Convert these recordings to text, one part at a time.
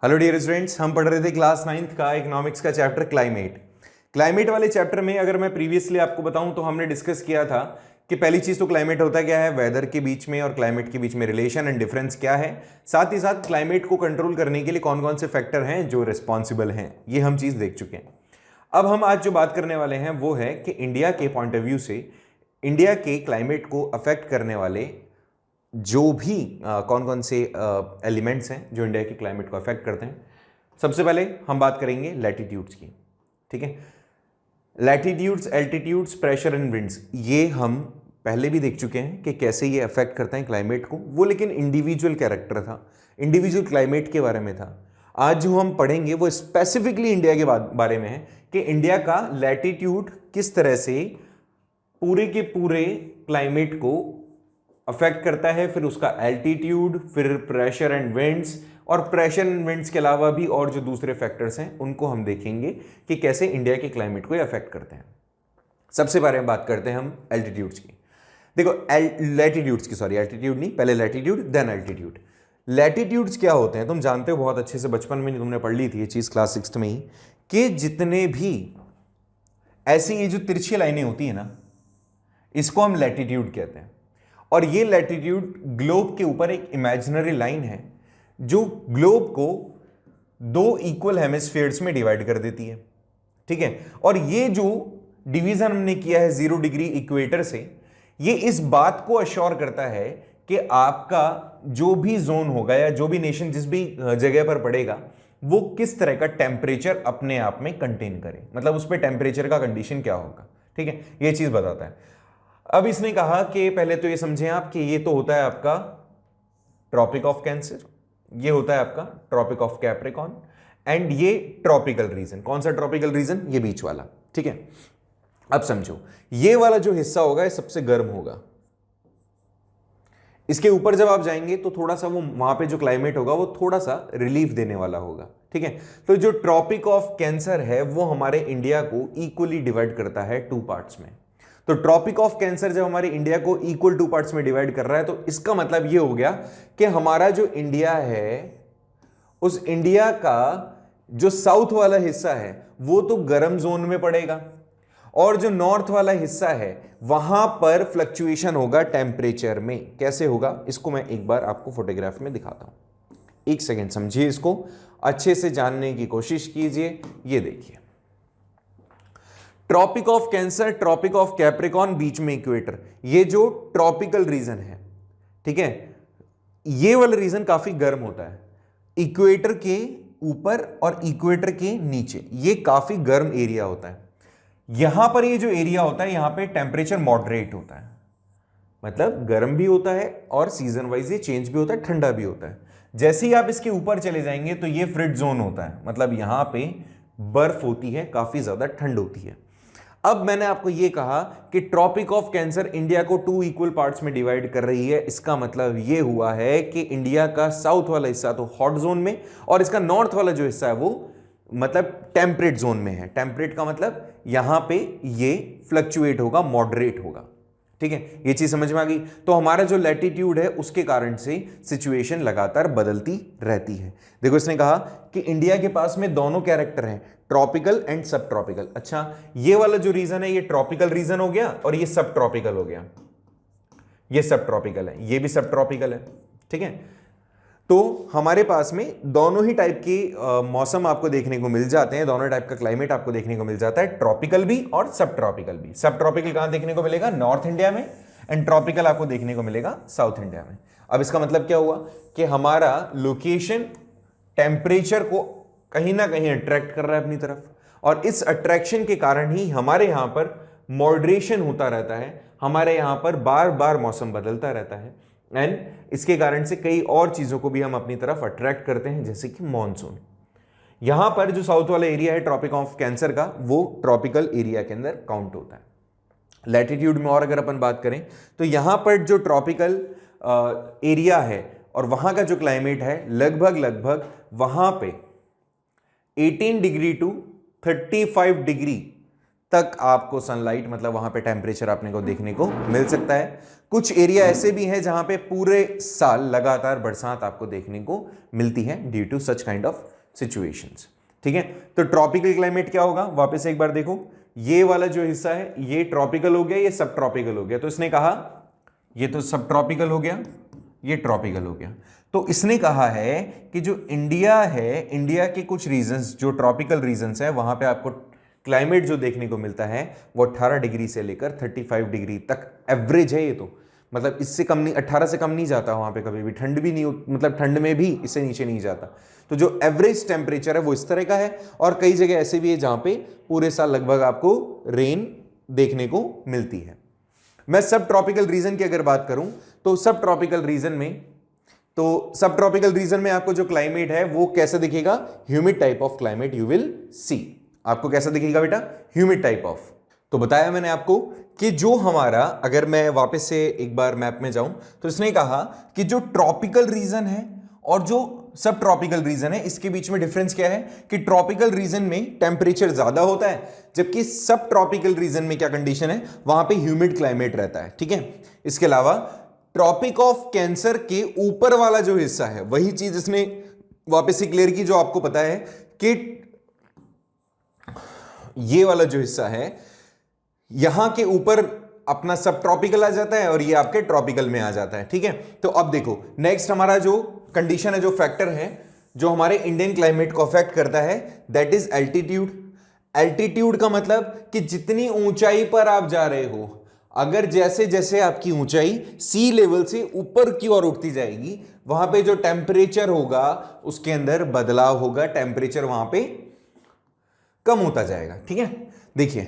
Hello dear students, हम पढ़ रहे थे क्लास 9th का इकोनॉमिक्स का चैप्टर क्लाइमेट वाले चैप्टर में अगर मैं प्रीवियसली आपको बताऊं तो हमने डिस्कस किया था कि पहली चीज तो क्लाइमेट होता क्या है, वेदर के बीच में और क्लाइमेट के बीच में रिलेशन एंड डिफरेंस क्या है, साथ ही साथ क्लाइमेट को कंट्रोल करने के लिए कौन कौन से फैक्टर हैं जो रिस्पॉन्सिबल हैं, ये हम चीज देख चुके हैं। अब हम आज जो बात करने वाले हैं वो है कि इंडिया के पॉइंट ऑफ व्यू से इंडिया के क्लाइमेट को अफेक्ट करने वाले जो भी कौन कौन से एलिमेंट्स हैं जो इंडिया के क्लाइमेट को अफेक्ट करते हैं। सबसे पहले हम बात करेंगे लैटिट्यूड्स की। ठीक है, latitudes, altitudes, pressure and winds, ये हम पहले भी देख चुके हैं कि कैसे ये अफेक्ट करते हैं क्लाइमेट को। वो लेकिन इंडिविजुअल कैरेक्टर था, इंडिविजुअल क्लाइमेट के बारे में था। आज जो हम पढ़ेंगे वो स्पेसिफिकली इंडिया के बारे में है कि इंडिया का लैटिट्यूड किस तरह से पूरे के पूरे क्लाइमेट को अफेक्ट करता है, फिर उसका एल्टीट्यूड, फिर प्रेशर एंड विंड्स, और प्रेशर एंड विंड्स के अलावा भी और जो दूसरे फैक्टर्स हैं उनको हम देखेंगे कि कैसे इंडिया के क्लाइमेट को अफेक्ट करते हैं। सबसे बारे में बात करते हैं हम एल्टीट्यूड्स की। देखो लैटिट्यूड्स की, सॉरी एल्टीट्यूड नहीं, पहले लैटिट्यूड देन एल्टीट्यूड। लैटिट्यूड्स क्या होते हैं तुम जानते हो बहुत अच्छे से, बचपन में तुमने पढ़ ली थी ये चीज क्लास 6 में ही, कि जितने भी ऐसी ये जो तिरछी लाइनें होती है ना, इसको हम लैटिट्यूड कहते हैं। और ये लैटिट्यूड ग्लोब के ऊपर एक इमेजिनरी लाइन है जो ग्लोब को दो इक्वल हेमिस्फीयर्स में डिवाइड कर देती है। ठीक है, और ये जो डिवीजन हमने किया है 0 डिग्री इक्वेटर से, ये इस बात को अश्योर करता है कि आपका जो भी जोन होगा या जो भी नेशन जिस भी जगह पर पड़ेगा वो किस तरह का टेम्परेचर अपने आप में कंटेन करे, मतलब उस पर टेम्परेचर का कंडीशन क्या होगा। ठीक है, ये चीज बताता है। अब इसने कहा कि पहले तो ये समझें आप कि ये तो होता है आपका ट्रॉपिक ऑफ कैंसर, ये होता है आपका ट्रॉपिक ऑफ कैप्रिकॉर्न, एंड ये ट्रॉपिकल रीजन। कौन सा ट्रॉपिकल रीजन? ये बीच वाला। ठीक है, अब समझो ये वाला जो हिस्सा होगा ये सबसे गर्म होगा। इसके ऊपर जब आप जाएंगे तो थोड़ा सा वो वहां पे जो क्लाइमेट होगा वो थोड़ा सा रिलीफ देने वाला होगा। ठीक है, तो जो ट्रॉपिक ऑफ कैंसर है वो हमारे इंडिया को इक्वली डिवाइड करता है 2 पार्ट्स में। तो ट्रॉपिक ऑफ कैंसर जब हमारे इंडिया को इक्वल 2 पार्ट्स में डिवाइड कर रहा है तो इसका मतलब ये हो गया कि हमारा जो इंडिया है उस इंडिया का जो साउथ वाला हिस्सा है वो तो गर्म जोन में पड़ेगा, और जो नॉर्थ वाला हिस्सा है वहां पर फ्लक्चुएशन होगा टेम्परेचर में। कैसे होगा इसको मैं एक बार आपको फोटोग्राफ में दिखाता हूं, एक सेकेंड समझिए, इसको अच्छे से जानने की कोशिश कीजिए। ये देखिए, tropic of cancer, tropic of Capricorn, बीच में इक्वेटर, ये जो ट्रॉपिकल रीजन है। ठीक है, ये वाला रीजन काफी गर्म होता है। इक्वेटर के ऊपर और इक्वेटर के नीचे ये काफी गर्म एरिया होता है। यहां पर ये जो एरिया होता है यहां पे टेम्परेचर मॉडरेट होता है, मतलब गर्म भी होता है और सीजन वाइज ये चेंज भी होता है, ठंडा भी होता है। जैसे ही आप इसके ऊपर चले जाएंगे तो ये फ्रिड जोन होता है, मतलब यहां पे बर्फ होती है, काफी ज्यादा ठंड होती है। अब मैंने आपको यह कहा कि ट्रॉपिक ऑफ कैंसर इंडिया को 2 इक्वल पार्ट्स में डिवाइड कर रही है। इसका मतलब यह हुआ है कि इंडिया का साउथ वाला हिस्सा तो हॉट जोन में और इसका नॉर्थ वाला जो हिस्सा है वो मतलब टेम्परेट जोन में है। टेम्परेट का मतलब यहां पे ये फ्लक्चुएट होगा, मॉडरेट होगा। ठीक है, ये चीज समझ में आ गई। तो हमारा जो लैटिट्यूड है उसके कारण से सिचुएशन लगातार बदलती रहती है। देखो इसने कहा कि इंडिया के पास में दोनों कैरेक्टर हैं, ट्रॉपिकल एंड सब ट्रॉपिकल। अच्छा, ये वाला जो रीजन है ये ट्रॉपिकल रीजन हो गया और ये सब ट्रॉपिकल हो गया। ये सब ट्रॉपिकल है, ये भी सब ट्रॉपिकल है। ठीक है, तो हमारे पास में दोनों ही टाइप के मौसम आपको देखने को मिल जाते हैं, दोनों टाइप का क्लाइमेट आपको देखने को मिल जाता है, ट्रॉपिकल भी और सब ट्रॉपिकल भी। सब ट्रॉपिकल कहां देखने को मिलेगा? नॉर्थ इंडिया में, एंड ट्रॉपिकल आपको देखने को मिलेगा साउथ इंडिया में। अब इसका मतलब क्या हुआ कि हमारा लोकेशन टेम्परेचर को कहीं ना कहीं अट्रैक्ट कर रहा है अपनी तरफ, और इस अट्रैक्शन के कारण ही हमारे यहां पर मॉडरेशन होता रहता है, हमारे यहां पर बार बार मौसम बदलता रहता है, एंड इसके कारण से कई और चीजों को भी हम अपनी तरफ अट्रैक्ट करते हैं, जैसे कि मॉनसून। यहां पर जो साउथ वाला एरिया है ट्रॉपिक ऑफ कैंसर का, वो ट्रॉपिकल एरिया के अंदर काउंट होता है। लैटिट्यूड में और अगर अपन बात करें तो यहां पर जो ट्रॉपिकल एरिया है और वहां का जो क्लाइमेट है लगभग वहां पे 18 डिग्री टू 35 डिग्री तक आपको सनलाइट मतलब वहां पे टेम्परेचर आपने को देखने को मिल सकता है। कुछ एरिया ऐसे भी हैं जहां पे पूरे साल लगातार बरसात आपको देखने को मिलती है due to such kind of situations. ठीक है, तो ट्रॉपिकल क्लाइमेट क्या होगा, वापस एक बार देखो, ये वाला जो हिस्सा है ये ट्रॉपिकल हो गया, ये सब ट्रॉपिकल हो गया। तो इसने कहा ये तो सब ट्रॉपिकल हो गया, ये ट्रॉपिकल हो गया। तो इसने कहा है कि जो इंडिया है, इंडिया के कुछ रीजन्स जो ट्रॉपिकल रीजन्स है वहां पे आपको क्लाइमेट जो देखने को मिलता है वो 18 डिग्री से लेकर 35 डिग्री तक एवरेज है। ये तो मतलब इससे कम नहीं, 18 से कम नहीं जाता वहां पे कभी भी, ठंड भी नहीं, मतलब ठंड में भी इससे नीचे नहीं जाता। तो जो एवरेज टेम्परेचर है वो इस तरह का है। और कई जगह ऐसे भी है जहां पे पूरे साल लगभग आपको रेन देखने को मिलती है। मैं सब ट्रॉपिकल रीजन की अगर बात करूं तो सब ट्रॉपिकल रीजन में आपको जो क्लाइमेट है वो कैसे दिखेगा, humid type of climate you will see. आपको कैसा दिखेगा बेटा, ह्यूमिड टाइप ऑफ। तो बताया मैंने आपको कि जो हमारा, अगर मैं वापस से एक बार मैप में जाऊं तो इसने कहा कि जो ट्रॉपिकल रीजन है और जो सब ट्रॉपिकल रीजन है इसके बीच में डिफरेंस क्या है कि ट्रॉपिकल रीजन में टेम्परेचर ज्यादा होता है, जबकि सब ट्रॉपिकल रीजन में क्या कंडीशन है, वहां पे ह्यूमिड क्लाइमेट रहता है। ठीक है, इसके अलावा ट्रॉपिक ऑफ कैंसर के ऊपर वाला जो हिस्सा है, वही चीज इसने वापस से क्लियर की जो आपको पता है कि ये वाला जो हिस्सा है यहां के ऊपर अपना सब ट्रॉपिकल आ जाता है और ये आपके ट्रॉपिकल में आ जाता है। ठीक है, तो अब देखो नेक्स्ट हमारा जो कंडीशन है, जो फैक्टर है जो हमारे इंडियन क्लाइमेट को अफेक्ट करता है, दैट इज एल्टीट्यूड। एल्टीट्यूड का मतलब कि जितनी ऊंचाई पर आप जा रहे हो, अगर जैसे जैसे आपकी ऊंचाई सी लेवल से ऊपर की ओर उठती जाएगी, वहां पे जो टेम्परेचर होगा उसके अंदर बदलाव होगा, टेम्परेचर वहां पे कम होता जाएगा। ठीक है, देखिए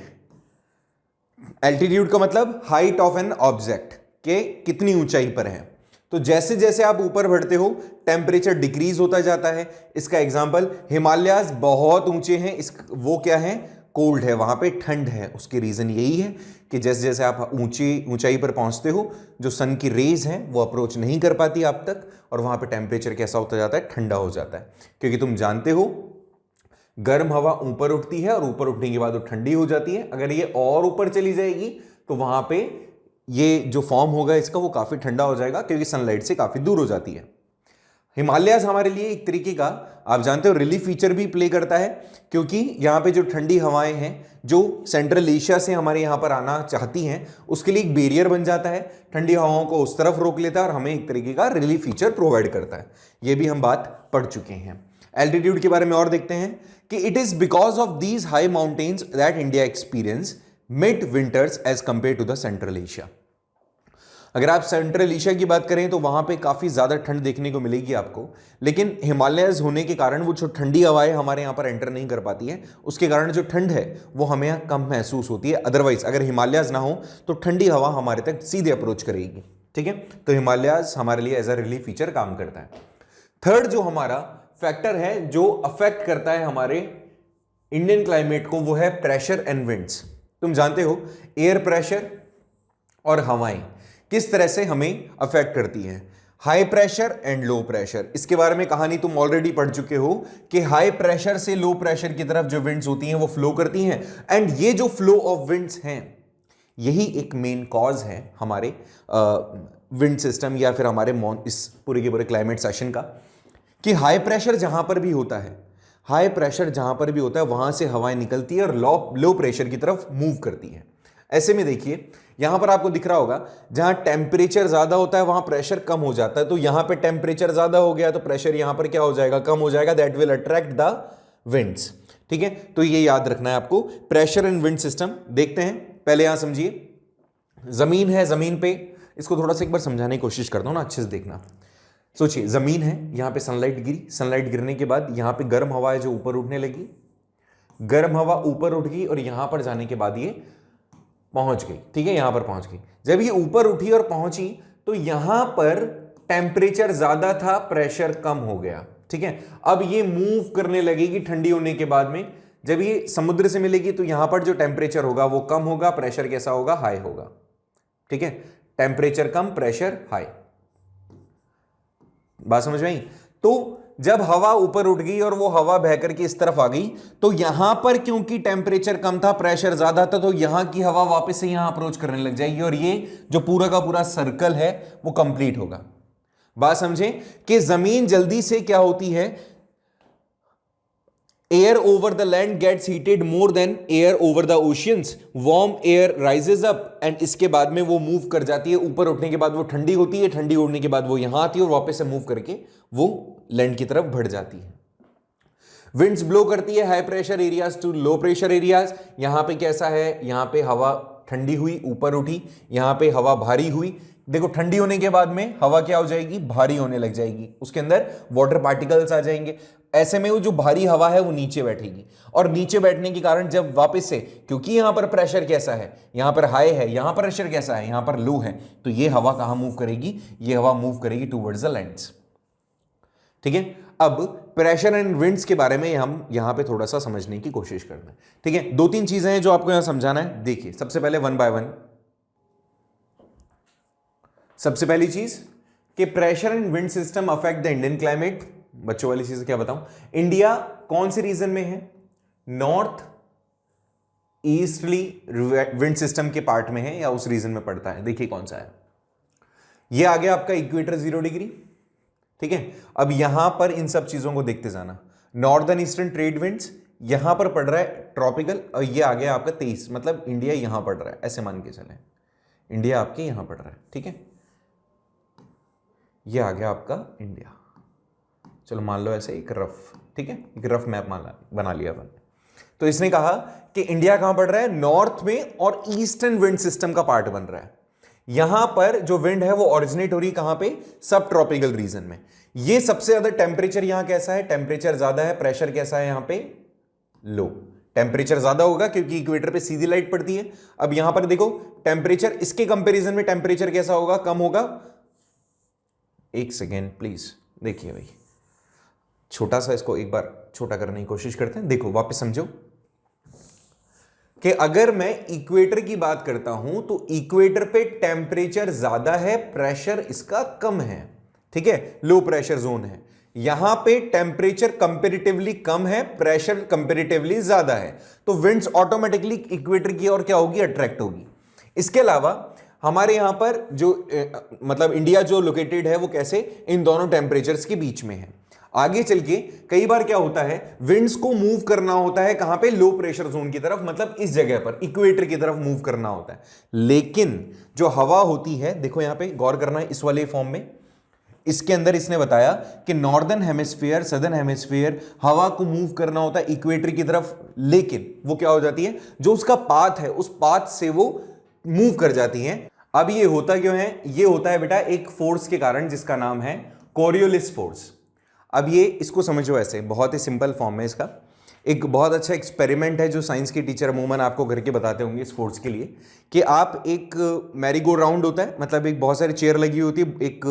एल्टीट्यूड का मतलब हाइट ऑफ एन ऑब्जेक्ट के कितनी ऊंचाई पर है। तो जैसे जैसे आप ऊपर बढ़ते हो टेम्परेचर डिक्रीज होता जाता है। इसका एग्जांपल हिमालयाज बहुत ऊंचे हैं, वो क्या है, कोल्ड है, वहां पे ठंड है। उसकी रीजन यही है कि जैसे जैसे आप ऊंचाई पर पहुंचते हो, जो सन की रेज हैं वो अप्रोच नहीं कर पाती आप तक, और वहां पे टेम्परेचर कैसा होता जाता है, ठंडा हो जाता है। क्योंकि तुम जानते हो गर्म हवा ऊपर उठती है और ऊपर उठने के बाद वो ठंडी हो जाती है। अगर ये और ऊपर चली जाएगी तो वहां पे ये जो फॉर्म होगा इसका वो काफी ठंडा हो जाएगा, क्योंकि सनलाइट से काफी दूर हो जाती है। हिमालयाज हमारे लिए एक तरीके का, आप जानते हो, रिलीफ फीचर भी प्ले करता है, क्योंकि यहाँ पे जो ठंडी हवाएं हैं जो सेंट्रल एशिया से हमारे यहाँ पर आना चाहती हैं, उसके लिए एक बैरियर बन जाता है, ठंडी हवाओं को उस तरफ रोक लेता है और हमें एक तरीके का रिलीफ फीचर प्रोवाइड करता है। ये भी हम बात पढ़ चुके हैं। एल्टीट्यूड के बारे में और देखते हैं कि it is because of these high mountains that India experience mild winters as compare to the central Asia. अगर आप सेंट्रल एशिया की बात करें तो वहां पे काफी ज्यादा ठंड देखने को मिलेगी आपको, लेकिन हिमालयस होने के कारण वो जो ठंडी हवाएं हमारे यहाँ पर एंटर नहीं कर पाती है, उसके कारण जो ठंड है वो हमें यहाँ कम महसूस होती है। अदरवाइज अगर हिमालयस ना हो तो ठंडी हवा हमारे तक सीधे अप्रोच करेगी। ठीक है, तो हिमालयस हमारे लिए एज अ रिलीफ फीचर काम करता है। थर्ड जो हमारा फैक्टर है जो अफेक्ट करता है हमारे इंडियन क्लाइमेट को, वो है प्रेशर एंड विंड्स। तुम जानते हो एयर प्रेशर और हवाएं किस तरह से हमें अफेक्ट करती हैं। High pressure and low pressure, इसके बारे में कहानी तुम ऑलरेडी पढ़ चुके हो कि हाई प्रेशर से लो प्रेशर की तरफ जो विंड्स होती हैं वो फ्लो करती हैं, एंड ये जो फ्लो ऑफ विंड्स हैं यही एक मेन कॉज है हमारे विंड सिस्टम या फिर हमारे इस पूरे के पूरे क्लाइमेट सेशन का, कि हाई प्रेशर जहां पर भी होता है, हाई प्रेशर जहां पर भी होता है वहां से हवाएं निकलती है और लो प्रेशर की तरफ मूव करती है। ऐसे में देखिए यहां पर आपको दिख रहा होगा जहां टेम्परेचर ज्यादा होता है वहां प्रेशर कम हो जाता है, तो यहां पे टेम्परेचर ज्यादा हो गया तो प्रेशर यहां पर क्या हो जाएगा, कम हो जाएगा, that will attract the winds. ठीक है, तो ये याद रखना है आपको, प्रेशर एंड विंड सिस्टम। देखते हैं, पहले यहां समझिए, जमीन है, जमीन पे इसको थोड़ा सा एक बार समझाने की कोशिश करता हूं ना, अच्छे से देखना। सोचिए जमीन है, यहां पे सनलाइट गिरी, सनलाइट गिरने के बाद यहां पे गर्म हवा है जो ऊपर उठने लगी, गर्म हवा ऊपर उठ गई और यहां पर जाने के बाद ये पहुंच गई। ठीक है, यहां पर पहुंच गई। जब ये ऊपर उठी और पहुंची तो यहां पर टेम्परेचर ज्यादा था, प्रेशर कम हो गया। ठीक है, अब ये मूव करने लगेगी ठंडी होने के बाद में, जब ये समुद्र से मिलेगी तो यहां पर जो टेम्परेचर होगा वो कम होगा, प्रेशर कैसा होगा, हाई होगा। ठीक है, टेम्परेचर कम, प्रेशर हाई। बात समझ में आई? तो जब हवा ऊपर उठ गई और वो हवा बह करके इस तरफ आ गई, तो यहां पर क्योंकि टेम्परेचर कम था, प्रेशर ज्यादा था, तो यहां की हवा वापस से यहां अप्रोच करने लग जाएगी और ये जो पूरा का पूरा सर्कल है वो कंप्लीट होगा। बात समझे कि जमीन जल्दी से क्या होती है, air over the land gets heated more than air over the oceans, warm air rises up and इसके बाद में वो मूव कर जाती है, ऊपर उठने के बाद वो ठंडी होती है, ठंडी उड़ने के बाद वो यहां आती है और वापस से मूव करके वो लैंड की तरफ बढ़ जाती है। विंड्स ब्लो करती है high pressure areas to low pressure areas. यहां पे कैसा है, यहां पे हवा ठंडी हुई, ऊपर उठी, यहां पे हवा भारी हुई। देखो ठंडी होने के बाद में हवा क्या हो जाएगी, भारी होने लग जाएगी, उसके अंदर वाटर पार्टिकल्स आ जाएंगे। ऐसे में वो जो भारी हवा है वो नीचे बैठेगी और नीचे बैठने के कारण जब वापस से, क्योंकि यहां पर प्रेशर कैसा है, यहां पर हाई है, यहां पर प्रेशर कैसा है, यहां पर लो है, तो ये हवा कहां मूव करेगी, ये हवा मूव करेगी टुवर्ड्स द लैंड्स। ठीक है, अब प्रेशर एंड विंड्स के बारे में हम यहां पे थोड़ा सा समझने की कोशिश करते हैं। ठीक है, दो तीन चीजें हैं जो आपको यहां समझाना है। देखिए सबसे पहले वन बाय वन, सबसे पहली चीज कि pressure and wind system affect the Indian climate. बच्चों वाली चीज क्या बताऊं, इंडिया कौन से रीजन में है, नॉर्थ ईस्टली विंड सिस्टम के पार्ट में है या उस रीजन में पड़ता है। देखिए कौन सा है, यह आ गया आपका इक्वेटर 0 डिग्री। ठीक है, अब यहां पर इन सब चीजों को देखते जाना। नॉर्दर्न ईस्टर्न ट्रेड विंड्स यहां पर पड़ रहा है ट्रॉपिकल, और ये आ गया आपका 23, मतलब इंडिया यहां पड़ रहा है, ऐसे मान के चले इंडिया आपके यहां पड़ रहा है। ठीक है, ये आ गया आपका इंडिया, चलो मान लो ऐसे एक रफ, ठीक है, एक रफ मैप बना लिया अपन। तो इसने कहा कि इंडिया कहां पड़ रहा है, नॉर्थ में, और ईस्टर्न विंड सिस्टम का पार्ट बन रहा है। यहां पर जो विंड है वो ओरिजिनेट हो रही कहां पे, सब ट्रॉपिकल रीजन में। ये सबसे ज्यादा टेम्परेचर यहां कैसा है, टेम्परेचर ज्यादा है, प्रेशर कैसा है यहां पे, लो। टेम्परेचर ज्यादा होगा क्योंकि इक्वेटर पे सीधी लाइट पड़ती है। अब यहां पर देखो टेम्परेचर, इसके कंपैरिजन में टेम्परेचर कैसा होगा, कम होगा। एक सेकेंड प्लीज, देखिए भाई छोटा सा इसको एक बार छोटा करने की कोशिश करते हैं। देखो वापस समझो कि अगर मैं इक्वेटर की बात करता हूं तो इक्वेटर पे टेम्परेचर ज्यादा है, प्रेशर इसका कम है। ठीक है, लो प्रेशर जोन है। यहां पे टेम्परेचर कंपैरेटिवली कम है, प्रेशर कंपैरेटिवली ज्यादा है, तो विंड्स ऑटोमेटिकली इक्वेटर की ओर क्या होगी, अट्रैक्ट होगी। इसके अलावा हमारे यहां पर जो मतलब इंडिया जो लोकेटेड है वो कैसे, इन दोनों टेम्परेचर्स के बीच में है। आगे चल के कई बार क्या होता है, विंड्स को मूव करना होता है कहां पे, लो प्रेशर जोन की तरफ, मतलब इस जगह पर इक्वेटर की तरफ मूव करना होता है। लेकिन जो हवा होती है, देखो यहां पे गौर करना है इस वाले फॉर्म में, इसके अंदर इसने बताया कि नॉर्दर्न हेमिस्फीयर, सदर्न हेमिस्फीयर, हवा को मूव करना होता है इक्वेटर की तरफ, लेकिन वो क्या हो जाती है, जो उसका पाथ है उस पाथ से वो मूव कर जाती है। अब ये होता क्यों है, ये होता है बेटा एक फोर्स के कारण जिसका नाम है कोरियोलिस फोर्स। अब ये इसको समझो ऐसे, बहुत ही सिंपल फॉर्म है इसका। एक बहुत अच्छा एक्सपेरिमेंट है जो साइंस के टीचर अमूमन आपको करके बताते होंगे इस फोर्स के लिए, कि आप एक मैरी गो राउंड होता है, मतलब एक बहुत सारी चेयर लगी होती है एक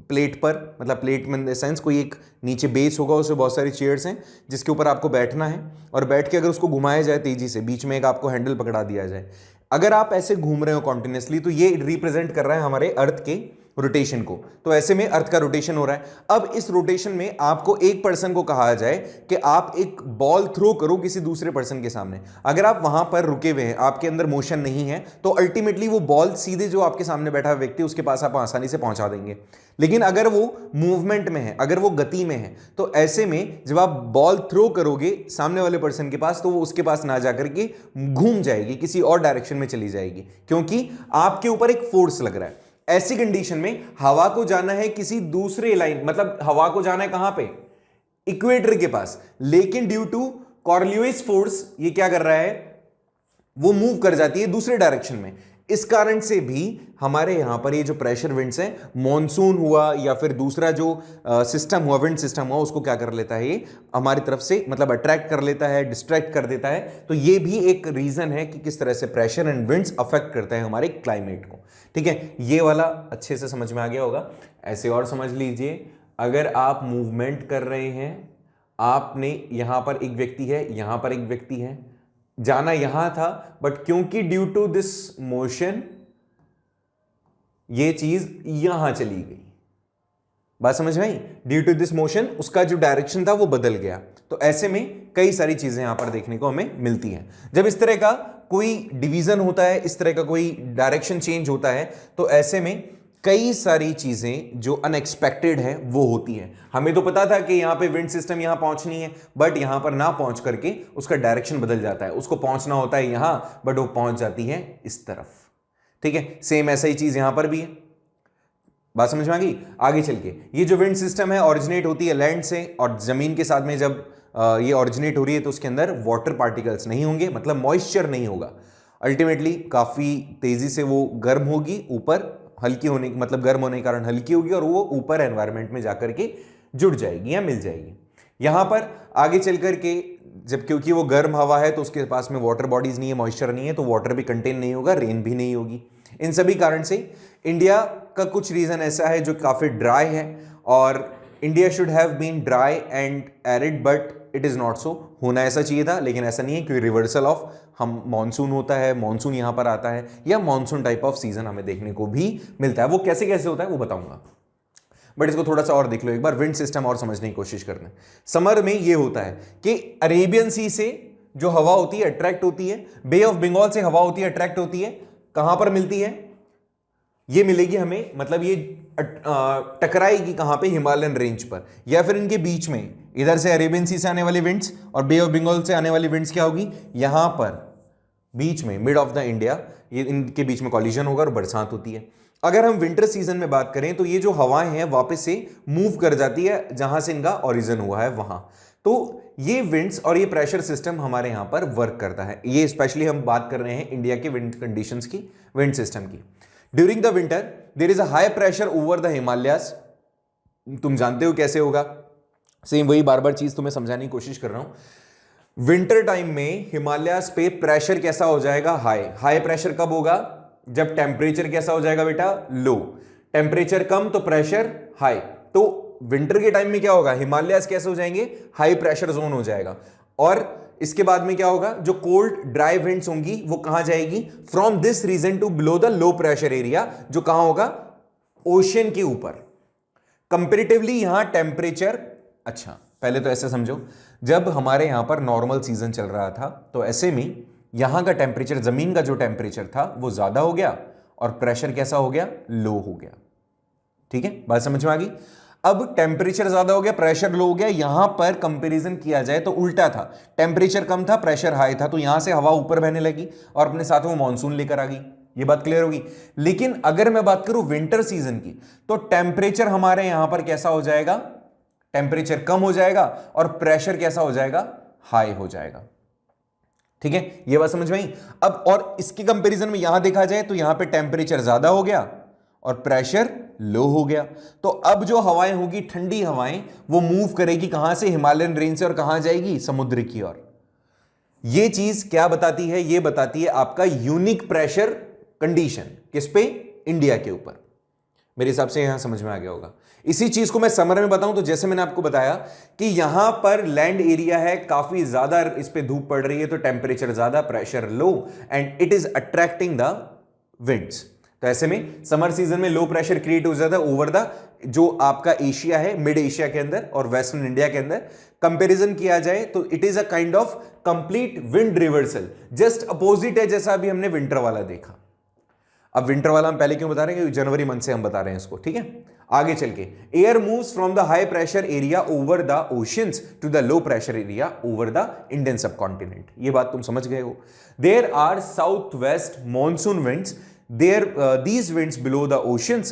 प्लेट पर, मतलब प्लेट में सेंस कोई एक नीचे बेस होगा, उसमें बहुत सारी चेयर्स हैं जिसके ऊपर आपको बैठना है, और बैठ के अगर उसको घुमाया जाए तेजी से, बीच में एक आपको हैंडल पकड़ा दिया जाए, अगर आप ऐसे घूम रहे हो कॉन्टिन्यूसली, तो ये रिप्रेजेंट कर रहा है हमारे अर्थ के रोटेशन को। तो ऐसे में अर्थ का रोटेशन हो रहा है। अब इस रोटेशन में आपको एक पर्सन को कहा जाए कि आप एक बॉल थ्रो करो किसी दूसरे पर्सन के सामने। अगर आप वहां पर रुके हुए हैं, आपके अंदर मोशन नहीं है, तो अल्टीमेटली वो बॉल सीधे जो आपके सामने बैठा हुआ व्यक्ति उसके पास आप आसानी से पहुंचा देंगे। लेकिन अगर वो मूवमेंट में है, अगर वो गति में है, तो ऐसे में जब आप बॉल थ्रो करोगे सामने वाले पर्सन के पास, तो वो उसके पास ना जाकर के घूम जाएगी, किसी और डायरेक्शन में चली जाएगी, क्योंकि आपके ऊपर एक फोर्स लग रहा है। ऐसी कंडीशन में हवा को जाना है किसी दूसरे लाइन, मतलब हवा को जाना है कहां पे, इक्वेटर के पास, लेकिन ड्यू टू कॉरियोलिस फोर्स ये क्या कर रहा है, वो मूव कर जाती है दूसरे डायरेक्शन में। इस कारण से भी हमारे यहां पर ये जो प्रेशर विंड्स हैं, मॉनसून हुआ या फिर दूसरा जो सिस्टम हुआ, विंड सिस्टम हुआ, उसको क्या कर लेता है, ये हमारी तरफ से मतलब अट्रैक्ट कर लेता है, डिस्ट्रैक्ट कर देता है। तो ये भी एक रीजन है कि किस तरह से प्रेशर एंड विंड्स अफेक्ट करते हैं हमारे क्लाइमेट को। ठीक है, ये वाला अच्छे से समझ में आ गया होगा। ऐसे और समझ लीजिए, अगर आप मूवमेंट कर रहे हैं, आपने यहां पर एक व्यक्ति है, यहां पर एक व्यक्ति है, जाना यहां था, बट क्योंकि ड्यू टू दिस मोशन ये चीज यहां चली गई, बात समझ में आई? ड्यू टू दिस मोशन उसका जो डायरेक्शन था वो बदल गया। तो ऐसे में कई सारी चीजें यहां पर देखने को हमें मिलती हैं। जब इस तरह का कोई डिवीजन होता है, इस तरह का कोई डायरेक्शन चेंज होता है, तो ऐसे में कई सारी चीजें जो अनएक्सपेक्टेड है वो होती है। हमें तो पता था कि यहां पे विंड सिस्टम यहां पहुंचनी है, बट यहां पर ना पहुंच करके उसका डायरेक्शन बदल जाता है। उसको पहुंचना होता है यहां, बट वो पहुंच जाती है इस तरफ। ठीक है, सेम ऐसा ही चीज यहां पर भी है। बात समझ में आ गई? आगे चल के ये जो विंड सिस्टम है ऑरिजिनेट होती है लैंड से, और जमीन के साथ में जब ये ऑरिजिनेट हो रही है तो उसके अंदर वाटर पार्टिकल्स नहीं होंगे, मतलब मॉइस्चर नहीं होगा। अल्टीमेटली काफी तेजी से वो गर्म होगी, ऊपर हल्की होने मतलब गर्म होने के कारण हल्की होगी, और वो ऊपर एनवायरमेंट में जाकर के जुड़ जाएगी या मिल जाएगी। यहां पर आगे चल करके जब, क्योंकि वो गर्म हवा है तो उसके पास में वाटर बॉडीज नहीं है, मॉइस्चर नहीं है, तो वाटर भी कंटेन नहीं होगा, रेन भी नहीं होगी। इन सभी कारण से इंडिया का कुछ रीजन ऐसा है जो काफी ड्राई है, और India should have been dry and arid, but it is not so. होना ऐसा चाहिए था, लेकिन ऐसा नहीं है, क्योंकि रिवर्सल ऑफ हम मॉनसून होता है, मॉनसून यहां पर आता है, या मॉनसून टाइप ऑफ सीजन हमें देखने को भी मिलता है। वो कैसे कैसे होता है वो बताऊंगा, बट इसको थोड़ा सा और देख लो एक बार, विंड सिस्टम और समझने की कोशिश करना। समर में ये होता है कि अरेबियन सी से जो हवा होती है अट्रैक्ट होती है, बे ऑफ बंगाल से हवा होती है अट्रैक्ट होती है, कहां पर मिलती है? ये मिलेगी हमें, मतलब ये टकराएगी कहां पे? हिमालयन रेंज पर, या फिर इनके बीच में, इधर से अरेबियन सी से आने वाली विंड्स और बे ऑफ बंगाल से आने वाली विंड्स क्या होगी? यहां पर बीच में, मिड ऑफ द इंडिया, ये इनके बीच में कॉलिजन होगा और बरसात होती है। अगर हम विंटर सीजन में बात करें तो ये जो हवाएं हैं वापस से मूव कर जाती है जहां से इनका ओरिजिन हुआ है वहां। तो ये विंड्स और ये प्रेशर सिस्टम हमारे यहां पर वर्क करता है। ये स्पेशली हम बात कर रहे हैं इंडिया के विंड कंडीशंस की, विंड सिस्टम की। During the winter there is a high pressure over the Himalayas. तुम जानते हो कैसे होगा, सेम वही बार बार चीज तुम्हें समझाने की कोशिश कर रहा हूं। विंटर टाइम में हिमालयाज पे प्रेशर कैसा हो जाएगा? हाई। हाई प्रेशर कब होगा? जब टेम्परेचर कैसा हो जाएगा बेटा? लो। टेम्परेचर कम तो प्रेशर हाई। तो विंटर के टाइम में क्या होगा? हिमालयाज कैसे हो जाएंगे? हाई प्रेशर जोन हो जाएगा। और इसके बाद में क्या होगा? जो कोल्ड ड्राई विंड्स होंगी वो कहां जाएगी? From this region to below the low pressure area, जो कहां होगा? ओशियन के ऊपर। कंपेरेटिवली यहां टेम्परेचर, अच्छा पहले तो ऐसे समझो, जब हमारे यहां पर नॉर्मल सीजन चल रहा था तो ऐसे में यहां का टेम्परेचर, जमीन का जो टेम्परेचर था वो ज्यादा हो गया और प्रेशर कैसा हो गया? लो हो गया। ठीक है, बात समझ में आ गई? अब टेम्परेचर ज्यादा हो गया, प्रेशर लो हो गया। यहां पर कंपैरिजन किया जाए तो उल्टा था, टेम्परेचर कम था, प्रेशर हाई था, तो यहां से हवा ऊपर बहने लगी और अपने साथ में मॉनसून लेकर आ गई। ये बात क्लियर होगी। लेकिन अगर मैं बात करूं विंटर सीजन की, तो टेम्परेचर हमारे यहां पर कैसा हो जाएगा? टेम्परेचर कम हो जाएगा और प्रेशर कैसा हो जाएगा? हाई हो जाएगा। ठीक है, ये बात समझ में आई? अब और इसके कंपैरिजन में यहां देखा जाए तो यहां पे टेम्परेचर ज्यादा हो गया और प्रेशर लो हो गया। तो अब जो हवाएं होगी, ठंडी हवाएं, वो मूव करेगी कहां से? हिमालयन रेंज से, और कहां जाएगी? समुद्र की ओर। ये चीज क्या बताती है? ये बताती है आपका यूनिक प्रेशर कंडीशन। किस पे? इंडिया के ऊपर। मेरे हिसाब से यहां समझ में आ गया होगा। इसी चीज को मैं समर में बताऊं तो जैसे मैंने आपको बताया कि यहां पर लैंड एरिया है, काफी ज्यादा इस पे धूप पड़ रही है, तो टेम्परेचर ज्यादा, pressure low, and it is attracting the winds. तो ऐसे में समर सीजन में लो प्रेशर क्रिएट हो जाता है ओवर द जो आपका एशिया है, मिड एशिया के अंदर और वेस्टर्न इंडिया के अंदर। कंपैरिजन किया जाए तो it is a kind of complete wind reversal, just opposite है जैसा अभी हमने विंटर वाला देखा। अब विंटर वाला हम पहले क्यों बता रहे हैं? जनवरी मंथ से हम बता रहे हैं इसको। ठीक है, आगे चल के air moves from the high pressure area over the oceans to the low pressure area over the Indian subcontinent. ये बात तुम समझ गए हो। There are south west monsoon winds, these winds below the oceans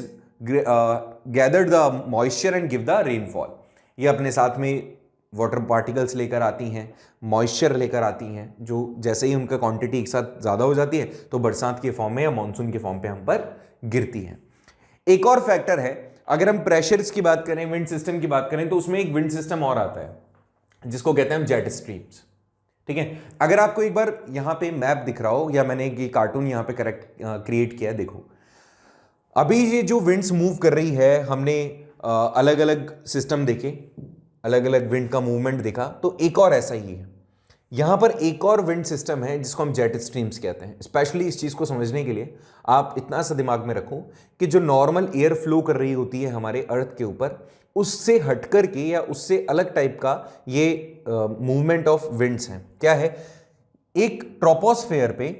gather the moisture and give the rainfall। ये अपने साथ में वाटर पार्टिकल्स लेकर आती हैं, मॉइस्चर लेकर आती हैं, जो जैसे ही उनका क्वांटिटी एक साथ ज़्यादा हो जाती है तो बरसात के फॉर्म में या मानसून के फॉर्म पे हम पर गिरती है। एक और फैक्टर है, अगर हम प्रेशर्स की बात करें, विंड सिस्टम की बात करें, तो उसमें एक विंड सिस्टम और आता है जिसको कहते हैं हम जेट स्ट्रीम्स। ठीक है, अगर आपको एक बार यहां पे मैप दिख रहा हो, या मैंने ये कार्टून यहां पे क्रिएट किया है, देखो अभी ये जो विंड्स मूव कर रही है, हमने अलग अलग सिस्टम देखे, अलग अलग विंड का मूवमेंट देखा, तो एक और ऐसा ही है। यहां पर एक और विंड सिस्टम है जिसको हम जेट स्ट्रीम्स कहते हैं। स्पेशली इस चीज को समझने के लिए आप इतना सा दिमाग में रखो कि जो नॉर्मल एयर फ्लो कर रही होती है हमारे अर्थ के ऊपर, उससे हटकर के या उससे अलग टाइप का ये मूवमेंट ऑफ विंड्स हैं। क्या है, एक ट्रोपोस्फेयर पे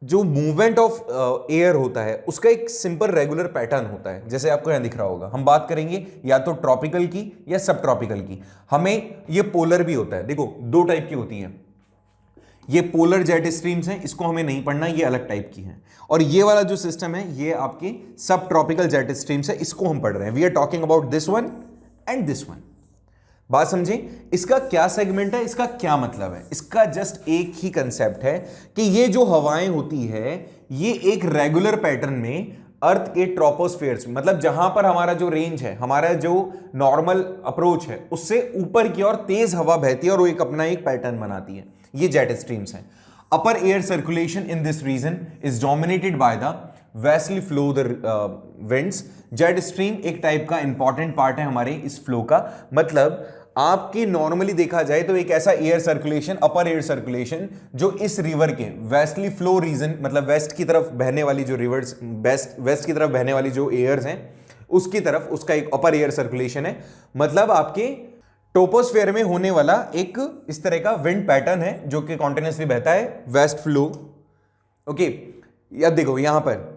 जो मूवमेंट ऑफ एयर होता है उसका एक सिंपल रेगुलर पैटर्न होता है, जैसे आपको यहां दिख रहा होगा। हम बात करेंगे या तो ट्रॉपिकल की या सब ट्रॉपिकल की। हमें ये पोलर भी होता है, देखो दो टाइप की होती हैं। ये पोलर जेट स्ट्रीम्स हैं, इसको हमें नहीं पढ़ना, ये अलग टाइप की हैं। और ये वाला जो सिस्टम है ये आपके सब ट्रॉपिकल जेट स्ट्रीम्स है, इसको हम पढ़ रहे हैं। We are talking about this one and this one. बात समझे, इसका क्या सेगमेंट है, इसका क्या मतलब है। इसका जस्ट एक ही कंसेप्ट है कि ये जो हवाएं होती है ये एक रेगुलर पैटर्न में अर्थ के ट्रोपोस्फेयर, मतलब जहां पर हमारा जो रेंज है, हमारा जो नॉर्मल अप्रोच है, उससे ऊपर की ओर तेज हवा बहती है और वो एक अपना एक पैटर्न बनाती है। ये जेट स्ट्रीम्स हैं। Upper air circulation in this region is dominated by the westerly flow the winds. Jet stream एक टाइप का इंपॉर्टेंट पार्ट है हमारे इस फ्लो का। मतलब आपकी नॉर्मली देखा जाए तो एक ऐसा एयर सर्कुलेशन, अपर एयर सर्कुलेशन, जो इस रिवर के वेस्टली फ्लो रीजन, मतलब वेस्ट की तरफ बहने वाली जो रिवर्स, वेस्ट की तरफ बहने वाली जो एयर्स हैं उसकी तरफ, उसका एक अपर एयर सर्कुलेशन है। मतलब आपके टोपोस्फेयर में होने वाला एक इस तरह का विंड पैटर्न है जो कि कॉन्टिन्यूसली बहता है, वेस्ट फ्लो। ओके, अब देखो यहां पर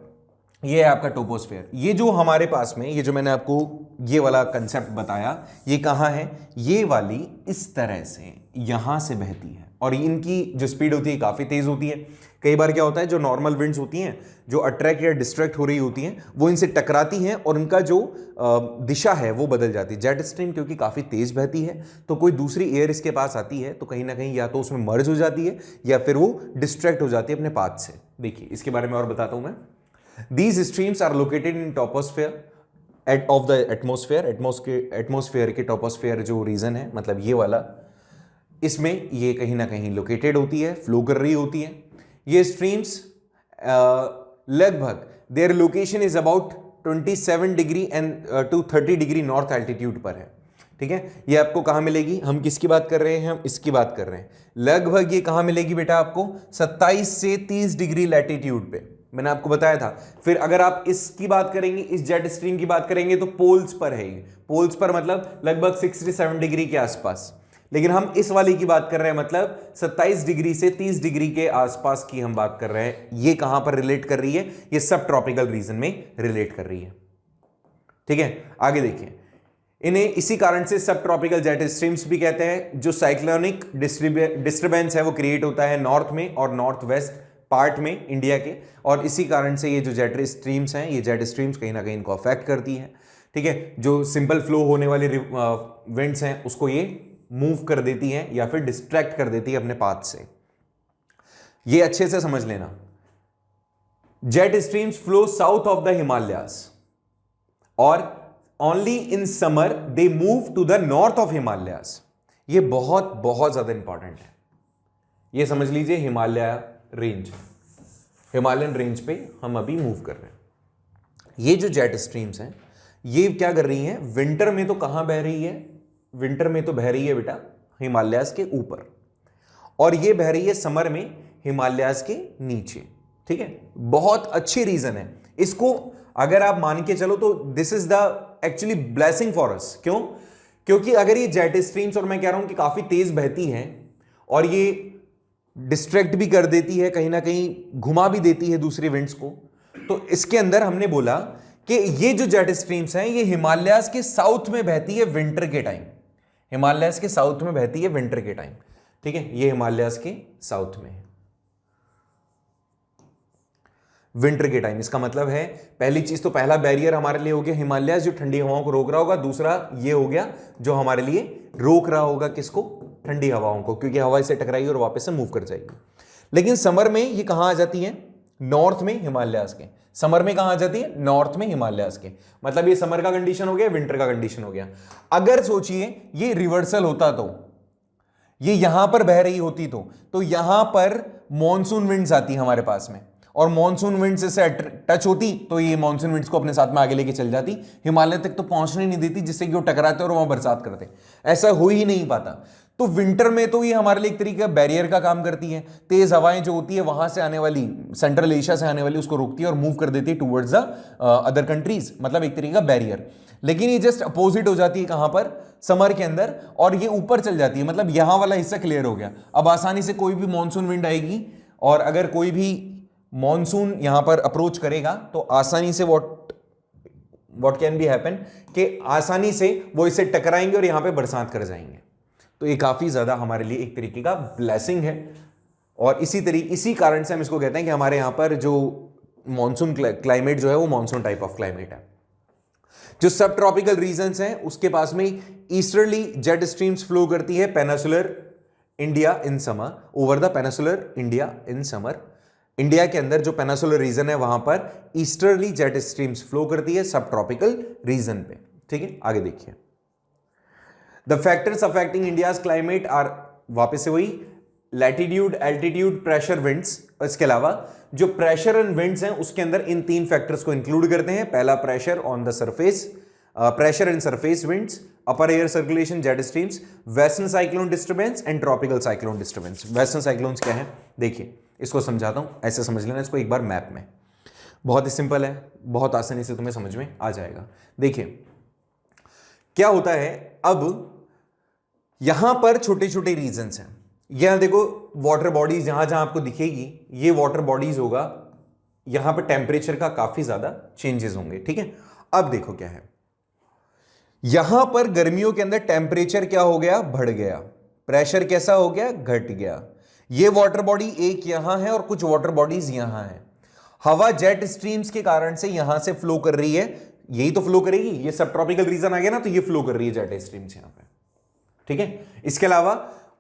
ये है आपका टोपोस्फेयर। ये जो हमारे पास में, ये जो मैंने आपको ये वाला कंसेप्ट बताया, ये कहां है, ये वाली इस तरह से यहां से बहती है और इनकी जो स्पीड होती है काफी तेज होती है। कई बार क्या होता है, जो नॉर्मल विंड्स होती हैं जो अट्रैक्ट या डिस्ट्रैक्ट हो रही होती हैं, वो इनसे टकराती हैं और उनका जो दिशा है वो बदल जाती है। जेट स्ट्रीम क्योंकि काफी तेज बहती है तो कोई दूसरी एयर इसके पास आती है तो कहीं ना कहीं या तो उसमें मर्ज हो जाती है या फिर वो डिस्ट्रैक्ट हो जाती है अपने पाथ से। देखिए इसके बारे में और बताता हूं मैं। These streams are located in troposphere of the atmosphere. Atmosphere के ट्रोपोस्फेयर जो रीजन है, मतलब ये वाला, इसमें ये कहीं ना कहीं लोकेटेड होती है, फ्लो कर रही होती है। ये स्ट्रीम्स लगभग their location is about 27 degree and to 30 degree north altitude पर है। ठीक है, ये आपको कहां मिलेगी, हम किसकी बात कर रहे हैं, हम इसकी बात कर रहे हैं। लगभग ये कहां मिलेगी बेटा आपको, 27 से 30 डिग्री लैटिट्यूड पे, मैंने आपको बताया था। फिर अगर आप इसकी बात करेंगे, इस जेट स्ट्रीम की बात करेंगे तो पोल्स पर है। पोल्स पर मतलब लगभग 67 डिग्री के आसपास। लेकिन हम इस वाली की बात कर रहे हैं, मतलब 27 डिग्री से 30 डिग्री के आसपास की हम बात कर रहे हैं। ये कहां पर रिलेट कर रही है, ये सब ट्रॉपिकल रीजन में रिलेट कर रही है। ठीक है, आगे देखिए। इन्हें इसी कारण से सब ट्रॉपिकल जेट स्ट्रीम्स भी कहते हैं। जो साइक्लोनिक डिस्टर्बेंस है वो क्रिएट होता है नॉर्थ में और नॉर्थ वेस्ट पार्ट में इंडिया के, और इसी कारण से ये जो जेट स्ट्रीम्स हैं, ये जेट स्ट्रीम्स कहीं ना कहीं इनको अफेक्ट करती हैं। ठीक है, जो सिंपल फ्लो होने वाली विंड्स हैं उसको ये मूव कर देती हैं या फिर डिस्ट्रैक्ट कर देती है अपने पाथ से। ये अच्छे से समझ लेना। Jet streams flow south of the Himalayas और only in summer they move to the north of Himalayas. ये बहुत बहुत ज्यादा इंपॉर्टेंट है, ये समझ लीजिए। हिमालय रेंज, हिमालयन रेंज पे हम अभी मूव कर रहे हैं। ये जो जेट स्ट्रीम्स हैं ये क्या कर रही हैं, विंटर में तो कहां बह रही है, विंटर में तो बह रही है बेटा हिमालयाज के ऊपर, और ये बह रही है समर में हिमालयाज के नीचे। ठीक है, बहुत अच्छी रीजन है इसको अगर आप मान के चलो तो this is the actually blessing for us. क्यों, क्योंकि अगर ये जेट स्ट्रीम्स, और मैं कह रहा हूं कि काफी तेज बहती हैं और ये डिस्ट्रैक्ट भी कर देती है, कहीं ना कहीं घुमा भी देती है दूसरी विंड्स को, तो इसके अंदर हमने बोला कि ये जो जेट स्ट्रीम्स हैं ये हिमालयाज के साउथ में बहती है विंटर के टाइम। हिमालयाज के साउथ में बहती है विंटर के टाइम। ठीक है, ये हिमालयाज के साउथ में है विंटर के टाइम। इसका मतलब है पहली चीज तो पहला बैरियर हमारे लिए हो गया हिमालयाज जो ठंडी हवाओं को रोक रहा होगा। दूसरा ये हो गया जो हमारे लिए रोक रहा होगा किसको, ठंडी हवाओं को, क्योंकि हवा से टकराएगी और वापस से मूव कर जाएगी। लेकिन समर में ये कहां आ जाती है, नॉर्थ में हिमालयाज के। समर में कहां आ जाती है, नॉर्थ में हिमालयाज के। मतलब ये समर का कंडीशन हो गया, विंटर का कंडीशन हो गया। अगर सोचिए ये रिवर्सल होता तो, ये यहां पर बह रही होती तो यहां पर मॉनसून विंड्स आती हमारे पास में, और मॉनसून विंड्स से टच होती तो ये मॉनसून विंड्स को अपने साथ में आगे लेके चल जाती, हिमालय तक तो पहुंचने नहीं देती, जिससे कि वो टकराते और वहां बरसात करते। ऐसा हो ही नहीं पाता। तो विंटर में तो ये हमारे लिए एक तरीके का बैरियर का काम करती है। तेज हवाएं जो होती है वहां से आने वाली, सेंट्रल एशिया से आने वाली, उसको रोकती है और मूव कर देती है टुवर्ड्स द अदर कंट्रीज, मतलब एक तरीके का बैरियर। लेकिन ये जस्ट अपोजिट हो जाती है कहां पर, समर के अंदर, और ये ऊपर चल जाती है, मतलब यहां वाला हिस्सा क्लियर हो गया। अब आसानी से कोई भी मॉनसून विंड आएगी और अगर कोई भी मॉनसून यहां पर अप्रोच करेगा तो आसानी से व्हाट कैन बी हैपन कि आसानी से वो इसे टकराएंगे और यहां पे बरसात कर जाएंगे। तो ये काफी ज्यादा हमारे लिए एक तरीके का ब्लेसिंग है, और इसी कारण से हम इसको कहते हैं कि हमारे यहां पर जो मॉनसून क्लाइमेट जो है वो मॉनसून टाइप ऑफ क्लाइमेट है। जो सब ट्रॉपिकल रीजन्स हैं उसके पास में ईस्टर्ली जेट स्ट्रीम्स फ्लो करती है peninsular India in summer, over the peninsular India in summer. India के अंदर जो पेनिसुलर रीजन है वहां पर ईस्टर्ली जेट स्ट्रीम्स फ्लो करती है सब ट्रॉपिकल रीजन पे। ठीक है, आगे देखिए। The factors affecting India's climate are, वापस से वही, लैटिट्यूड, एल्टीट्यूड, प्रेशर, विंड्स। इसके अलावा जो प्रेशर एंड विंड्स हैं उसके अंदर इन तीन फैक्टर्स को इंक्लूड करते हैं। पहला pressure on the surface, pressure and surface winds, upper air circulation, jet streams, western cyclone disturbance and tropical cyclone disturbance. Western cyclones क्या है देखिए, इसको समझाता हूं, ऐसे समझ लेना इसको एक बार मैप में। बहुत ही सिंपल है, बहुत आसानी से तुम्हें समझ में आ जाएगा। देखिए क्या होता है, अब यहां पर छोटे छोटे रीजन्स हैं। यहां देखो वाटर बॉडीज जहां जहां आपको दिखेगी, ये वाटर बॉडीज होगा, यहां पर टेम्परेचर का काफी ज्यादा चेंजेस होंगे। ठीक है, अब देखो क्या है, यहां पर गर्मियों के अंदर टेम्परेचर क्या हो गया, बढ़ गया, प्रेशर कैसा हो गया, घट गया। ये वाटर बॉडी एक यहां है और कुछ वाटर बॉडीज यहां है। हवा जेट स्ट्रीम्स के कारण से यहां से फ्लो कर रही है, यही तो फ्लो करेगी, ये सब ट्रॉपिकल रीजन आ गया ना, तो ये फ्लो कर रही है जेट स्ट्रीम्स यहां पे। ठीक है, इसके अलावा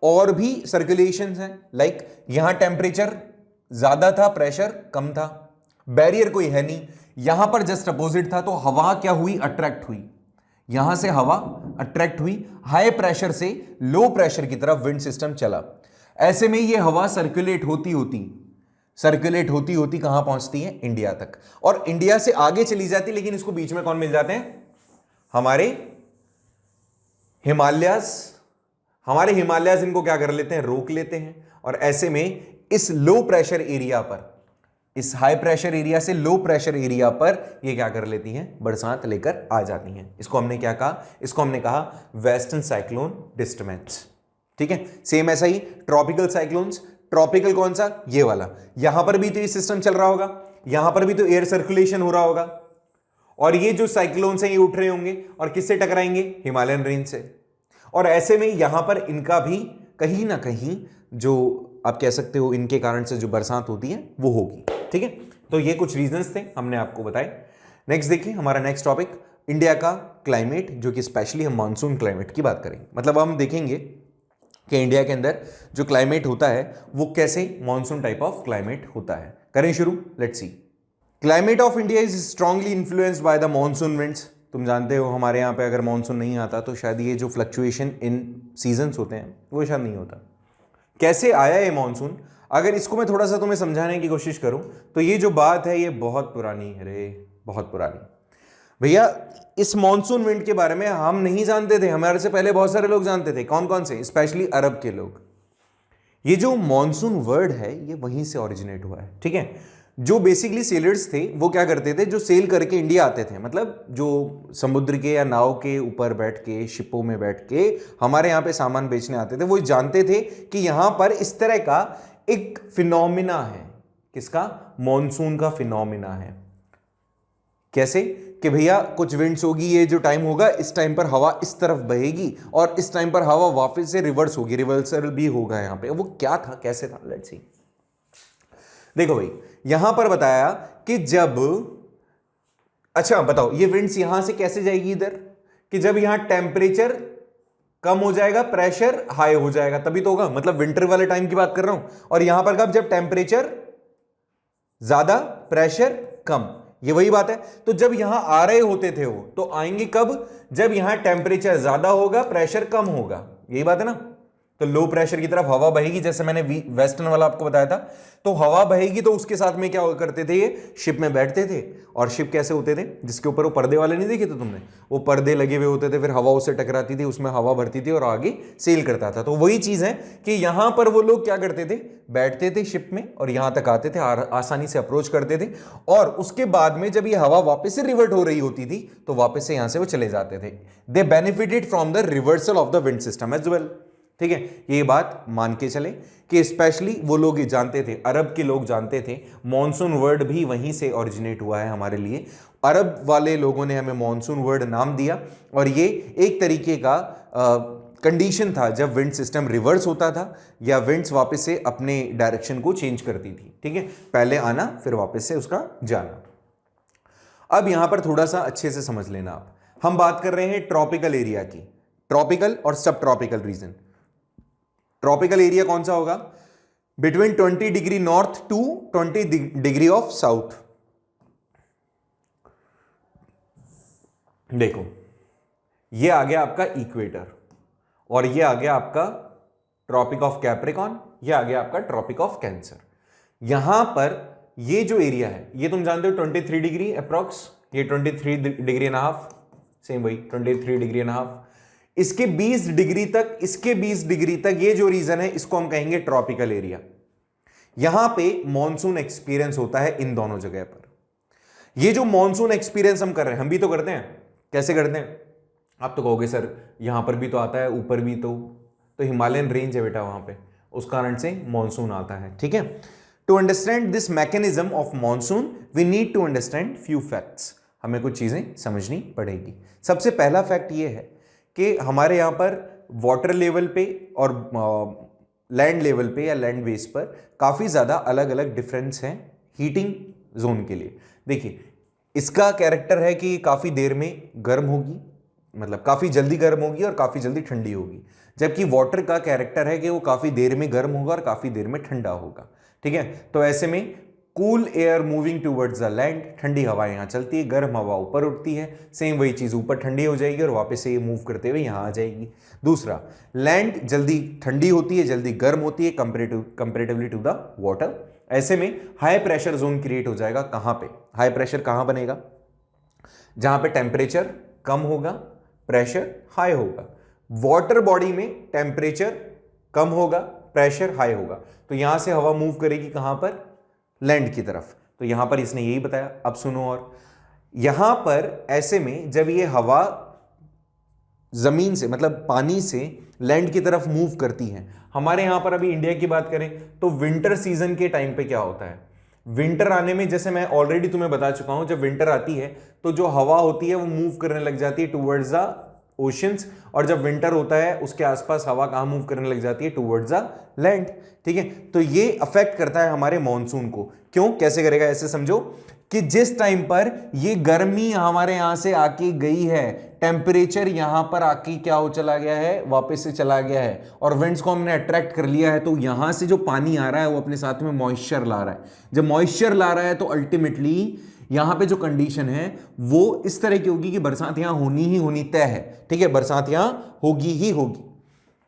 और भी सर्कुलेशंस हैं, लाइक यहां टेम्परेचर ज्यादा था, प्रेशर कम था, बैरियर कोई है नहीं, यहां पर जस्ट अपोजिट था, तो हवा क्या हुई, अट्रैक्ट हुई, यहां से हवा अट्रैक्ट हुई, हाई प्रेशर से लो प्रेशर की तरफ विंड सिस्टम चला। ऐसे में ये हवा सर्कुलेट होती होती कहां पहुंचती है, इंडिया तक, और इंडिया से आगे चली जाती, लेकिन इसको बीच में कौन मिल जाते हैं, हमारे हिमालयाज इनको क्या कर लेते हैं, रोक लेते हैं। और ऐसे में इस लो प्रेशर एरिया पर, इस हाई प्रेशर एरिया से लो प्रेशर एरिया पर ये क्या कर लेती हैं, बरसात लेकर आ जाती हैं। इसको हमने क्या कहा, इसको हमने कहा वेस्टर्न साइक्लोन डिस्टर्बेंस। ठीक है, सेम ऐसा ही ट्रॉपिकल साइक्लोन्स, ट्रॉपिकल कौन सा, ये वाला, यहां पर भी तो ये सिस्टम चल रहा होगा, यहां पर भी तो एयर सर्कुलेशन हो रहा होगा, और ये जो साइक्लोन्स हैं ये उठ रहे होंगे और किससे टकराएंगे, हिमालयन रेंज से। और ऐसे में यहां पर इनका भी कहीं ना कहीं जो आप कह सकते हो इनके कारण से जो बरसात होती है वो होगी। ठीक है, तो ये कुछ रीजंस थे हमने आपको बताए। नेक्स्ट देखिए, हमारा नेक्स्ट टॉपिक इंडिया का क्लाइमेट, जो कि स्पेशली हम मानसून क्लाइमेट की बात करेंगे। मतलब हम देखेंगे कि इंडिया के अंदर जो क्लाइमेट होता है वो कैसे मानसून टाइप ऑफ क्लाइमेट होता है। करें शुरू, let's see. Climate of India is strongly influenced by the monsoon winds. तुम जानते हो हमारे यहाँ पे अगर मानसून नहीं आता तो शायद ये जो फ्लक्चुएशन इन सीजन्स होते हैं वो शायद नहीं होता। कैसे आया ये मानसून, अगर इसको मैं थोड़ा सा तुम्हें समझाने की कोशिश करूं तो ये जो बात है ये बहुत पुरानी है रे, बहुत पुरानी। भैया इस मानसून विंड के बारे में हम नहीं जानते थे, हमारे से पहले बहुत सारे लोग जानते थे। कौन कौन से, स्पेशली अरब के लोग। ये जो मानसून वर्ड है ये वहीं से ओरिजिनेट हुआ है। ठीक है, जो बेसिकली सेलर्स थे वो क्या करते थे, जो सेल करके इंडिया आते थे, मतलब जो समुद्र के या नाव के ऊपर बैठ के, शिपों में बैठ के हमारे यहाँ पे सामान बेचने आते थे, वो जानते थे कि यहाँ पर इस तरह का एक फिनोमिना है। किसका, मानसून का फिनोमिना है। कैसे कि भैया कुछ विंड्स होगी, ये जो टाइम होगा इस टाइम पर हवा इस तरफ बहेगी और इस टाइम पर हवा वापस से रिवर्स होगी, रिवर्सल भी होगा यहाँ पे। वो क्या था, कैसे था, लेट्स सी। देखो भाई यहां पर बताया कि जब, अच्छा बताओ ये विंड्स यहां से कैसे जाएगी इधर, कि जब यहां टेम्परेचर कम हो जाएगा, प्रेशर हाई हो जाएगा, तभी तो होगा। मतलब विंटर वाले टाइम की बात कर रहा हूं। और यहां पर कब, जब टेम्परेचर ज्यादा, प्रेशर कम, ये वही बात है। तो जब यहां आ रहे होते थे वो, तो आएंगे कब, जब यहां टेम्परेचर ज्यादा होगा, प्रेशर कम होगा, यही बात है ना। तो लो प्रेशर की तरफ हवा बहेगी, जैसे मैंने वेस्टर्न वाला आपको बताया था, तो हवा बहेगी तो उसके साथ में क्या करते थे, ये शिप में बैठते थे। और शिप कैसे होते थे, जिसके ऊपर वो पर्दे वाले नहीं देखे थे तुमने, वो पर्दे लगे हुए होते थे, फिर हवा उससे टकराती थी, उसमें हवा भरती थी और आगे सेल करता था। तो वही चीज है कि यहां पर वो लोग क्या करते थे, बैठते थे शिप में और यहां तक आते थे, आसानी से अप्रोच करते थे, और उसके बाद में जब ये हवा वापस से रिवर्ट हो रही होती थी तो वापस से यहां से वो चले जाते थे। They benefited from the reversal of the wind system as well. ठीक है, ये बात मान के चले कि स्पेशली वो लोग जानते थे, अरब के लोग जानते थे, मॉनसून वर्ड भी वहीं से ओरिजिनेट हुआ है हमारे लिए। अरब वाले लोगों ने हमें मॉनसून वर्ड नाम दिया, और ये एक तरीके का कंडीशन था जब विंड सिस्टम रिवर्स होता था या विंड्स वापस से अपने डायरेक्शन को चेंज करती थी। ठीक है, पहले आना फिर वापस से उसका जाना। अब यहां पर थोड़ा सा अच्छे से समझ लेना आप, हम बात कर रहे हैं ट्रॉपिकल एरिया की, ट्रॉपिकल और सब ट्रॉपिकल रीजन। ट्रॉपिकल एरिया कौन सा होगा, between 20 degree north to 20 degree of south. देखो, ये आ गया आपका इक्वेटर, और ये आ गया आपका ट्रॉपिक ऑफ कैप्रिकॉन, ये आ गया आपका ट्रॉपिक ऑफ कैंसर। यहां पर ये जो एरिया है, ये तुम जानते हो 23 डिग्री अप्रॉक्स, ये 23 डिग्री एंड हाफ, सेम वही 23 डिग्री एंड हाफ, इसके 20 डिग्री तक, इसके 20 डिग्री तक ये जो रीजन है इसको हम कहेंगे ट्रॉपिकल एरिया। यहां पे मॉनसून एक्सपीरियंस होता है इन दोनों जगह पर। ये जो मॉनसून एक्सपीरियंस हम कर रहे हैं, हम भी तो करते हैं, कैसे करते हैं, आप तो कहोगे सर यहां पर भी तो आता है, ऊपर भी तो हिमालयन रेंज है बेटा वहां पे, उस कारण से मॉनसून आता है। ठीक है, to understand this mechanism of monsoon we need to understand few facts. हमें कुछ चीजें समझनी पड़ेगी। सबसे पहला फैक्ट ये है कि हमारे यहां पर वाटर लेवल पे और लैंड लेवल पे या लैंड बेस पर काफ़ी ज़्यादा अलग अलग डिफरेंस हैं हीटिंग जोन के लिए। देखिए, इसका कैरेक्टर है कि काफ़ी देर में गर्म होगी, मतलब काफ़ी जल्दी गर्म होगी और काफ़ी जल्दी ठंडी होगी, जबकि वाटर का कैरेक्टर है कि वो काफ़ी देर में गर्म होगा और काफ़ी देर में ठंडा होगा। ठीक है, तो ऐसे में cool air moving towards the land, ठंडी हवा यहाँ चलती है, गर्म हवा ऊपर उठती है, सेम वही चीज़ ऊपर ठंडी हो जाएगी और वापस से ये मूव करते हुए यहाँ आ जाएगी। दूसरा, लैंड जल्दी ठंडी होती है, जल्दी गर्म होती है कंपेरेटिवली टू द वाटर। ऐसे में हाई प्रेशर जोन क्रिएट हो जाएगा। कहाँ पे हाई प्रेशर कहाँ बनेगा, जहाँ पे टेम्परेचर कम होगा, प्रेशर हाई होगा। वाटर बॉडी में टेम्परेचर कम होगा, प्रेशर हाई होगा, तो यहां से हवा मूव करेगी कहां पर, लैंड की तरफ। तो यहां पर इसने यही बताया। अब सुनो, और यहां पर ऐसे में जब ये हवा जमीन से मतलब पानी से लैंड की तरफ मूव करती है, हमारे यहां पर अभी इंडिया की बात करें तो विंटर सीजन के टाइम पे क्या होता है, विंटर आने में, जैसे मैं ऑलरेडी तुम्हें बता चुका हूं, जब विंटर आती है तो जो हवा होती है वो मूव करने लग जाती है टूवर्ड्स द ओशंस, और जब विंटर होता है उसके आसपास हवा कहां मूव करने लग जाती है, टूवर्ड्स द लैंड। ठीक है, तो ये अफेक्ट करता है हमारे मॉनसून को। क्यों, कैसे करेगा, ऐसे समझो कि जिस टाइम पर ये गर्मी हमारे यहां से आके गई है, टेम्परेचर यहां पर आके क्या हो चला गया है, वापस से चला गया है, और विंड्स को हमने अट्रैक्ट कर लिया है, तो यहां से जो पानी आ रहा है वो अपने साथ में मॉइस्चर ला रहा है। जब मॉइस्चर ला रहा है तो अल्टीमेटली यहां पे जो कंडीशन है वो इस तरह की होगी कि बरसात यहां होनी ही होनी तय है। ठीक है, बरसात यहां होगी ही होगी।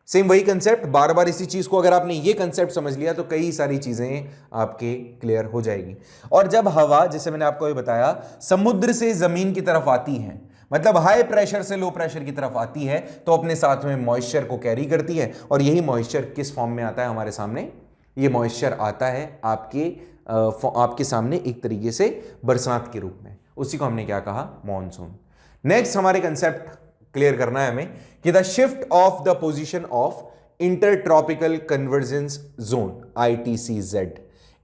सेम वही कंसेप्ट, बार बार इसी चीज को अगर आपने ये कंसेप्ट समझ लिया तो कई सारी चीजें आपके क्लियर हो जाएगी। और जब हवा, जैसे मैंने आपको ये बताया, समुद्र से जमीन की तरफ आती है, मतलब हाई प्रेशर से लो प्रेशर की तरफ आती है, तो अपने साथ में मॉइस्चर को कैरी करती है। और यही मॉइस्चर किस फॉर्म में आता है हमारे सामने, ये मॉइस्चर आता है आपके सामने एक तरीके से बरसात के रूप में। उसी को हमने क्या कहा, मॉनसून। नेक्स्ट हमारे कंसेप्ट क्लियर करना है हमें कि the shift of the position of intertropical convergence zone ITCZ,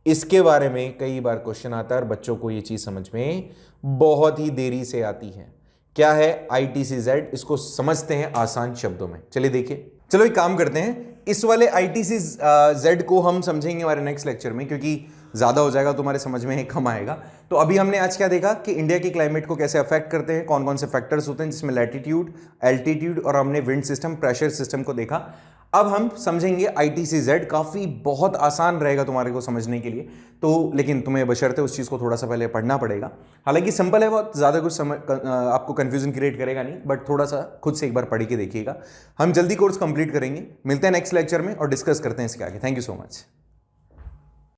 इसके बारे में कई बार क्वेश्चन आता है और बच्चों को यह चीज समझ में बहुत ही देरी से आती है। क्या है ITCZ, इसको समझते हैं आसान शब्दों में। चलिए देखिए, चलो एक काम करते हैं, इस वाले ITCZ को हम समझेंगे हमारे नेक्स्ट लेक्चर में, क्योंकि ज़्यादा हो जाएगा, तुम्हारे समझ में कम आएगा। तो अभी हमने आज क्या देखा कि इंडिया की क्लाइमेट को कैसे अफेक्ट करते हैं, कौन कौन से फैक्टर्स होते हैं, जिसमें लैटिट्यूड, एल्टीट्यूड, और हमने विंड सिस्टम, प्रेशर सिस्टम को देखा। अब हम समझेंगे IT से Z, काफ़ी बहुत आसान रहेगा तुम्हारे को समझने के लिए, तो लेकिन तुम्हें बशर्ते उस चीज़ को थोड़ा सा पहले पढ़ना पड़ेगा। हालांकि सिंपल है, बहुत ज़्यादा कुछ आपको कन्फ्यूजन क्रिएट करेगा नहीं, बट थोड़ा सा खुद से एक बार पढ़ के देखिएगा। हम जल्दी कोर्स कंप्लीट करेंगे, मिलते हैं नेक्स्ट लेक्चर में और डिस्कस करते हैं इसके आगे। Thank you so much.